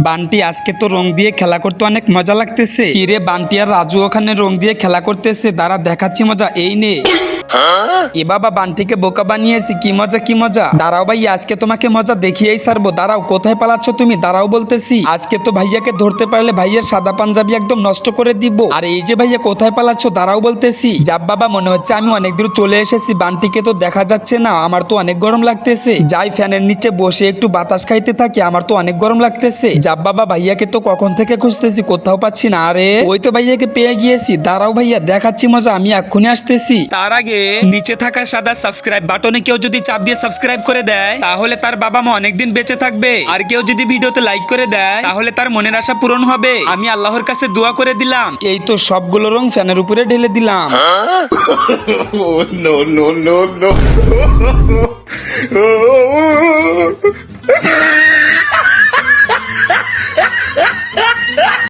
বান্টি আজকে তো রং দিয়ে খেলা করতে অনেক মজা লাগতেছে। কিরে বান্টি আর রাজু ওখানে রং দিয়ে খেলা করতেছে, দাঁড়া দেখাচ্ছি মজা, এই নে। এ বাবা বান্টিকে বোকা বানিয়েছি, কি মজা কি মজা। দাঁড়াও ভাই, আজকে তোমাকে মজা দেখিয়েই ছাড়বো। দাঁড়াও, কোথায় পালাচ্ছ তুমি? দাঁড়াও বলতেছি। আজকে তো ভাইয়াকে ধরতে পারলে ভাইয়ের সাদা পাঞ্জাবি একদম নষ্ট করে দিব। আর এই যে ভাইয়া কোথায় পালাচ্ছ? দাঁড়াও বলতেছি। যাব বাবা, মনে হচ্ছে আমি অনেক দূর চলে এসেছি। বান্টিকে তো দেখা যাচ্ছে না, আমার তো অনেক গরম লাগতেছে। যাই ফ্যানের নিচে বসে একটু বাতাস খাইতে থাকি, আমার তো অনেক গরম লাগতেছে। যাব বাবা, ভাইয়াকে তো কখন থেকে খুঁজতেছি, কোথাও পাচ্ছি না। আরে ওই তো ভাইয়াকে পেয়ে গিয়েছি। দাঁড়াও ভাইয়া, দেখাচ্ছি মজা, আমি এক্ষুনি আসতেছি। তার আগে নিচে থাকা সাদা সাবস্ক্রাইব বাটনে কেউ যদি চাপ দিয়ে সাবস্ক্রাইব করে দেয়, তাহলে তার বাবা মা অনেকদিন বেঁচে থাকবে। আর কেউ যদি ভিডিওতে লাইক করে দেয়, তাহলে তার মনের আশা পূরণ হবে। আমি আল্লাহর কাছে দোয়া করে দিলাম। এই তো সবগুলো রং ফ্যানের উপরে ঢেলে দিলাম। No, no, no, no.